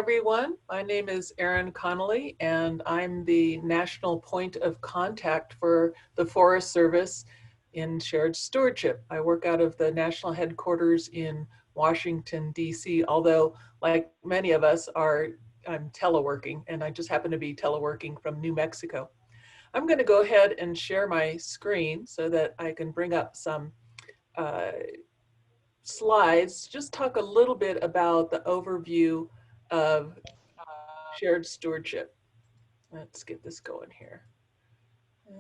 everyone. My name is Erin Connelly, and I'm the national point of contact for the Forest Service in Shared Stewardship. I work out of the national headquarters in Washington, D.C., although like many of us I'm teleworking, and I just happen to be teleworking from New Mexico. I'm going to go ahead and share my screen so that I can bring up some slides, just talk a little bit about the overview of shared stewardship. Let's get this going here.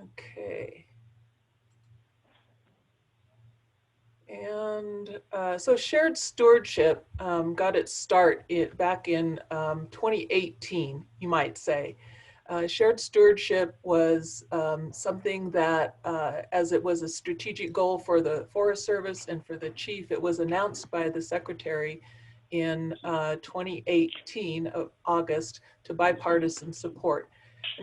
Okay. And so shared stewardship got its start back in 2018, you might say. Shared stewardship was something that, as it was a strategic goal for the Forest Service and for the chief, it was announced by the secretary in 2018 of August to bipartisan support.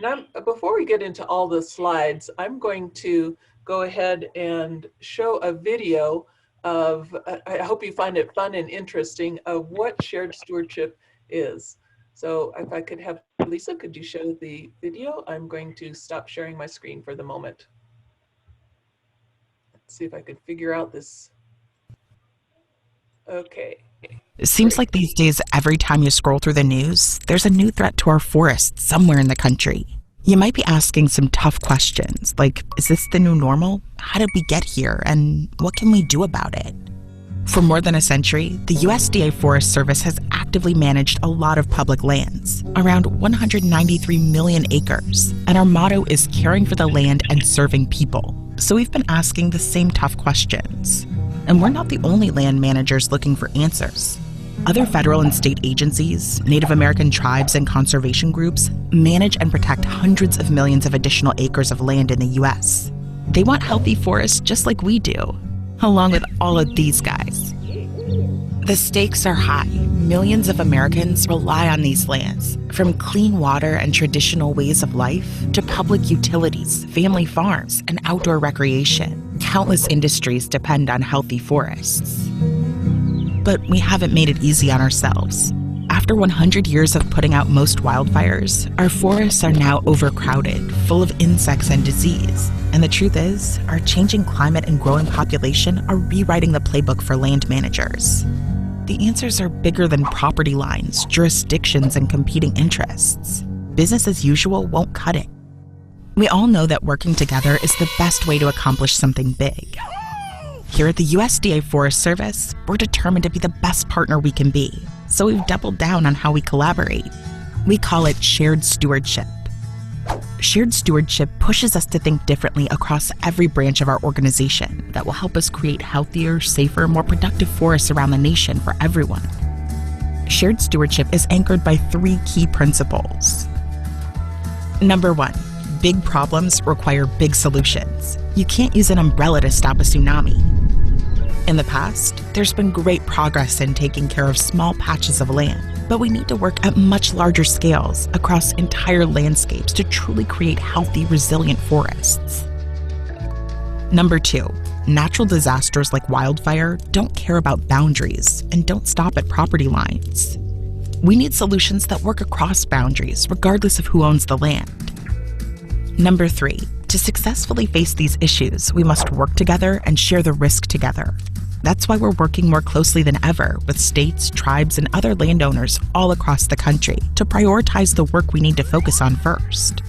And before we get into all the slides, I'm going to go ahead and show a video of, I hope you find it fun and interesting, of what shared stewardship is. So if I could have Lisa, could you show the video? I'm going to stop sharing my screen for the moment. Let's see if I could figure out this. Okay. It seems like these days, every time you scroll through the news, there's a new threat to our forests somewhere in the country. You might be asking some tough questions, like, is this the new normal? How did we get here? And what can we do about it? For more than a century, the USDA Forest Service has actively managed a lot of public lands, around 193 million acres, and our motto is caring for the land and serving people. So we've been asking the same tough questions. And we're not the only land managers looking for answers. Other federal and state agencies, Native American tribes, and conservation groups manage and protect hundreds of millions of additional acres of land in the US. They want healthy forests just like we do, along with all of these guys. The stakes are high. Millions of Americans rely on these lands, from clean water and traditional ways of life to public utilities, family farms, and outdoor recreation. Countless industries depend on healthy forests. But we haven't made it easy on ourselves. After 100 years of putting out most wildfires, our forests are now overcrowded, full of insects and disease. And the truth is, our changing climate and growing population are rewriting the playbook for land managers. The answers are bigger than property lines, jurisdictions, and competing interests. Business as usual won't cut it. We all know that working together is the best way to accomplish something big. Here at the USDA Forest Service, we're determined to be the best partner we can be, so we've doubled down on how we collaborate. We call it shared stewardship. Shared stewardship pushes us to think differently across every branch of our organization that will help us create healthier, safer, more productive forests around the nation for everyone. Shared stewardship is anchored by 3 key principles. Number 1, big problems require big solutions. You can't use an umbrella to stop a tsunami. In the past, there's been great progress in taking care of small patches of land, but we need to work at much larger scales across entire landscapes to truly create healthy, resilient forests. Number 2, natural disasters like wildfire don't care about boundaries and don't stop at property lines. We need solutions that work across boundaries, regardless of who owns the land. Number 3, to successfully face these issues, we must work together and share the risk together. That's why we're working more closely than ever with states, tribes, and other landowners all across the country to prioritize the work we need to focus on first.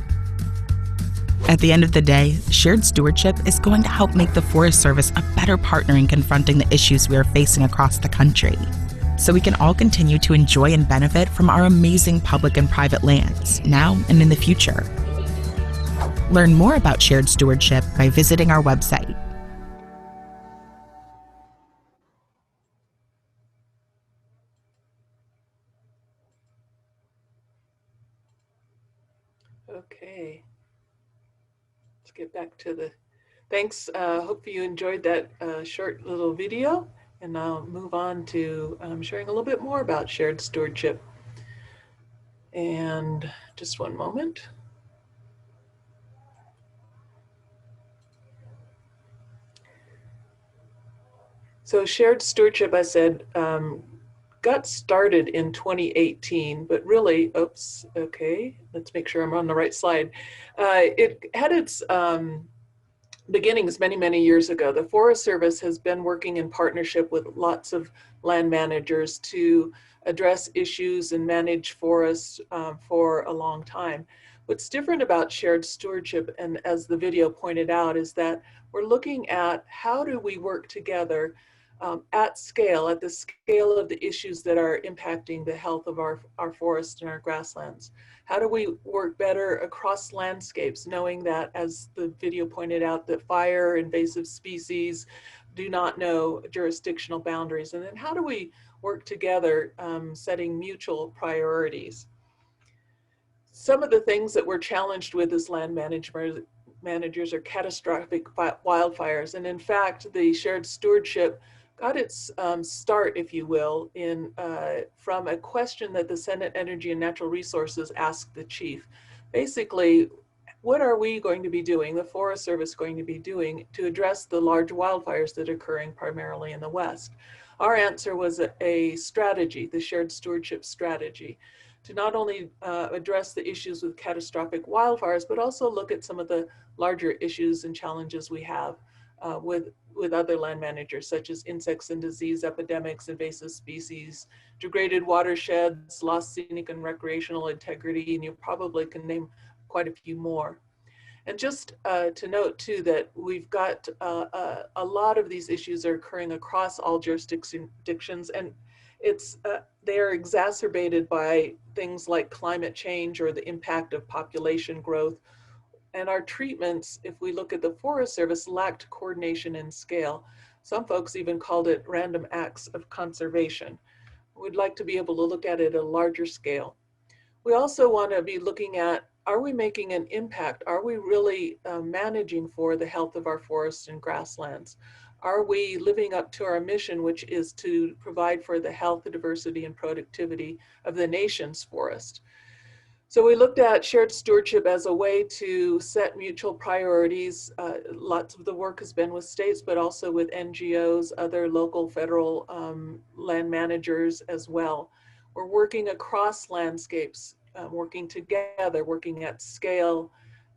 At the end of the day, shared stewardship is going to help make the Forest Service a better partner in confronting the issues we are facing across the country, so we can all continue to enjoy and benefit from our amazing public and private lands, now and in the future. Learn more about shared stewardship by visiting our website. Okay. Let's get back to the, thanks. Hope you enjoyed that short little video, and I'll move on to sharing a little bit more about shared stewardship. And just one moment. So shared stewardship, I said, got started in 2018, but really, oops, okay, let's make sure I'm on the right slide. It had its beginnings many, many years ago. The Forest Service has been working in partnership with lots of land managers to address issues and manage forests for a long time. What's different about shared stewardship, and as the video pointed out, is that we're looking at how do we work together at scale, at the scale of the issues that are impacting the health of our forests and our grasslands. How do we work better across landscapes, knowing that, as the video pointed out, that fire, invasive species do not know jurisdictional boundaries? And then how do we work together setting mutual priorities? Some of the things that we're challenged with as land managers are catastrophic wildfires. And in fact, the shared stewardship got its start, if you will, from a question that the Senate Energy and Natural Resources asked the chief. Basically, what are we going to be doing, the Forest Service going to be doing, to address the large wildfires that are occurring primarily in the West? Our answer was a strategy, the shared stewardship strategy, to not only address the issues with catastrophic wildfires, but also look at some of the larger issues and challenges we have with other land managers, such as insects and disease epidemics, invasive species, degraded watersheds, lost scenic and recreational integrity, and you probably can name quite a few more. And just to note too that we've got a lot of these issues are occurring across all jurisdictions, and they are exacerbated by things like climate change or the impact of population growth. And our treatments, if we look at the Forest Service, lacked coordination and scale. Some folks even called it random acts of conservation. We'd like to be able to look at it at a larger scale. We also want to be looking at, are we making an impact? Are we really managing for the health of our forests and grasslands? Are we living up to our mission, which is to provide for the health, the diversity, and productivity of the nation's forest? So we looked at shared stewardship as a way to set mutual priorities. Lots of the work has been with states, but also with NGOs, other local, federal land managers as well. We're working across landscapes, working together, working at scale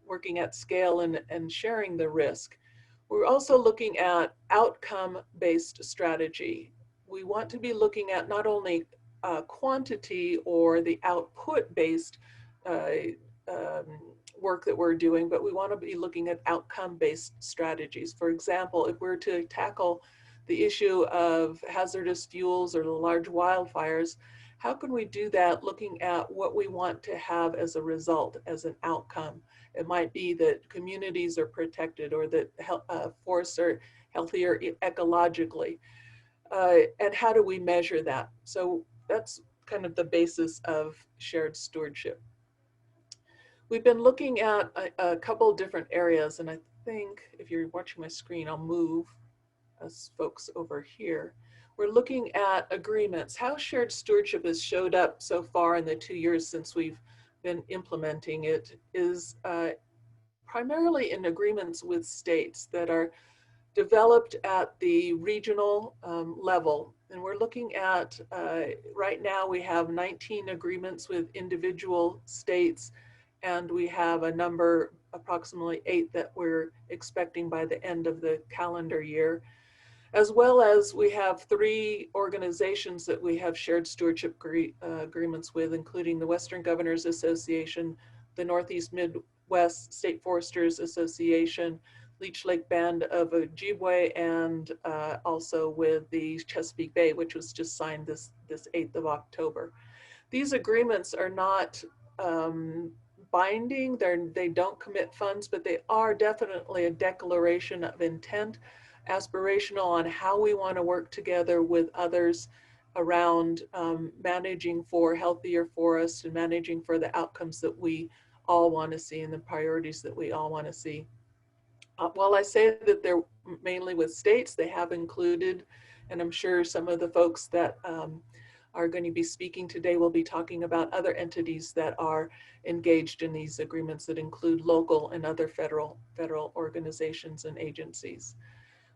and sharing the risk. We're also looking at outcome-based strategy. We want to be looking at not only quantity or the output-based work that we're doing, but we want to be looking at outcome-based strategies. For example, if we're to tackle the issue of hazardous fuels or the large wildfires, how can we do that looking at what we want to have as a result, as an outcome? It might be that communities are protected or that forests are healthier ecologically. And how do we measure that? So that's kind of the basis of shared stewardship. We've been looking at a couple different areas, and I think if you're watching my screen, I'll move us folks over here. We're looking at agreements. How shared stewardship has showed up so far in the 2 years since we've been implementing it is primarily in agreements with states that are developed at the regional level. And we're looking at, right now we have 19 agreements with individual states, and we have a number, approximately 8, that we're expecting by the end of the calendar year. As well as we have 3 organizations that we have shared stewardship agreements with, including the Western Governors Association, the Northeast Midwest State Foresters Association, Leech Lake Band of Ojibwe, and also with the Chesapeake Bay, which was just signed this 8th of October. These agreements are not binding, they don't commit funds, but they are definitely a declaration of intent, aspirational on how we want to work together with others around managing for healthier forests and managing for the outcomes that we all want to see and the priorities that we all want to see. While I say that they're mainly with states, they have included, and I'm sure some of the folks that are going to be speaking today will be talking about other entities that are engaged in these agreements that include local and other federal organizations and agencies.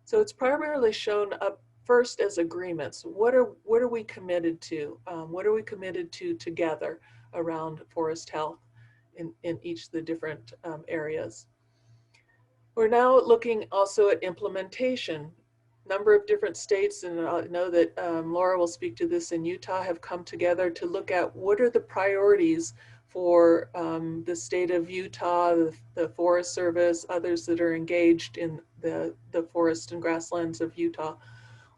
So it's primarily shown up first as agreements. What are we committed to? What are we committed to together around forest health in each of the different areas? We're now looking also at implementation. Number of different states, and I know that Laura will speak to this, in Utah, have come together to look at what are the priorities for the state of Utah, the Forest Service, others that are engaged in the forest and grasslands of Utah.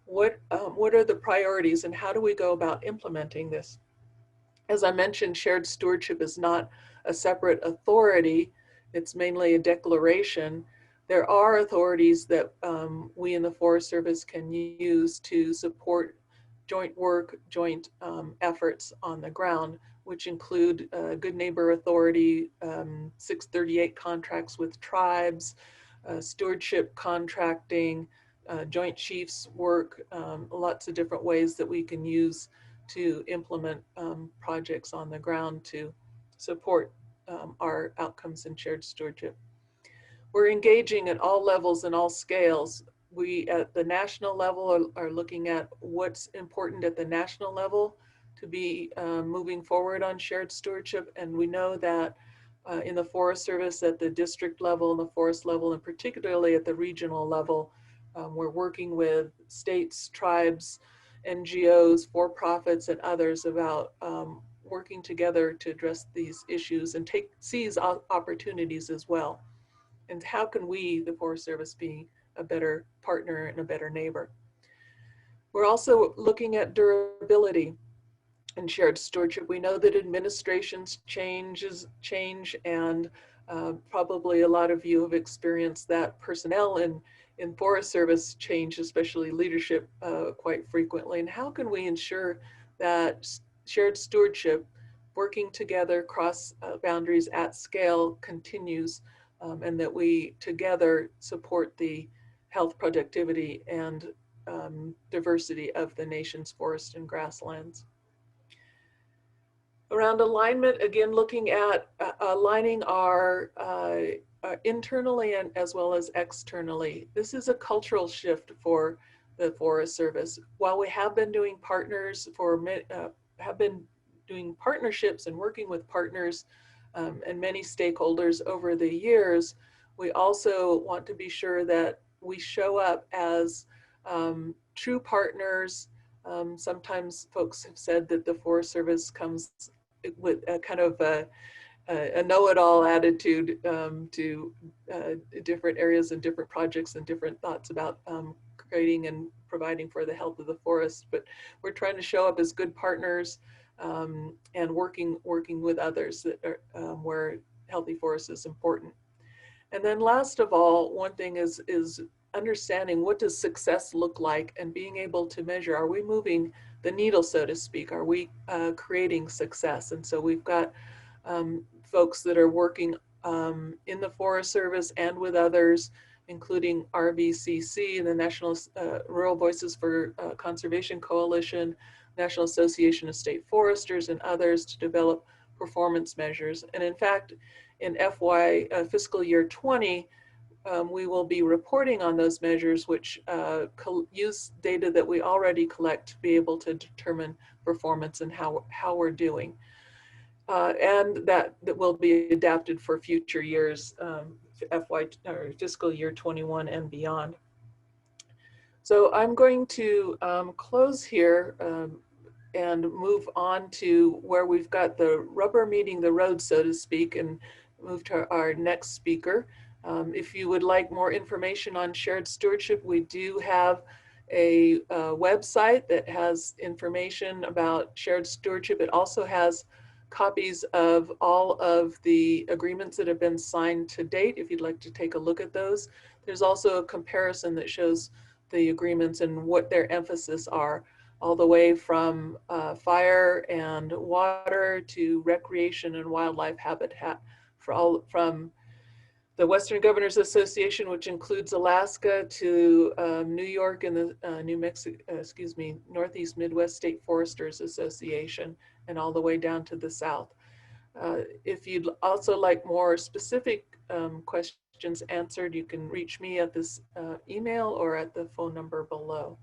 What are the priorities and how do we go about implementing this? As I mentioned, shared stewardship is not a separate authority. It's mainly a declaration. There are authorities that we in the Forest Service can use to support joint work, joint efforts on the ground, which include Good Neighbor Authority, 638 contracts with tribes, stewardship contracting, joint chiefs work, lots of different ways that we can use to implement projects on the ground to support our outcomes in shared stewardship. We're engaging at all levels and all scales. We at the national level are looking at what's important at the national level to be moving forward on shared stewardship. And we know that in the Forest Service at the district level and the forest level, and particularly at the regional level, we're working with states, tribes, NGOs, for-profits, and others about working together to address these issues and seize opportunities as well. And how can we, the Forest Service, be a better partner and a better neighbor? We're also looking at durability and shared stewardship. We know that administrations change, and probably a lot of you have experienced that personnel in Forest Service change, especially leadership, quite frequently. And how can we ensure that shared stewardship, working together across boundaries at scale, continues, and that we together support the health, productivity, and diversity of the nation's forest and grasslands? Around alignment, again, looking at aligning our internally and as well as externally. This is a cultural shift for the Forest Service. While we have been doing partnerships and working with partners and many stakeholders over the years, we also want to be sure that we show up as true partners. Sometimes folks have said that the Forest Service comes with a kind of a know-it-all attitude to different areas and different projects and different thoughts about creating and providing for the health of the forest. But we're trying to show up as good partners and working with others that are, where healthy forest is important. And then last of all, one thing is understanding what does success look like and being able to measure. Are we moving the needle, so to speak? Are we creating success? And so we've got folks that are working in the Forest Service and with others, including RVCC, the National Rural Voices for Conservation Coalition, National Association of State Foresters, and others to develop performance measures. And in fact, in fiscal year 20, we will be reporting on those measures, which use data that we already collect to be able to determine performance and how we're doing. And that will be adapted for future years, fiscal year 21 and beyond. So I'm going to close here and move on to where we've got the rubber meeting the road, so to speak, and move to our next speaker. If you would like more information on shared stewardship, we do have a website that has information about shared stewardship. It also has copies of all of the agreements that have been signed to date, if you'd like to take a look at those. There's also a comparison that shows the agreements and what their emphasis are, all the way from fire and water to recreation and wildlife habitat, from the Western Governors Association, which includes Alaska, to New York and the Northeast Midwest State Foresters Association, and all the way down to the South. If you'd also like more specific questions answered, you can reach me at this email or at the phone number below.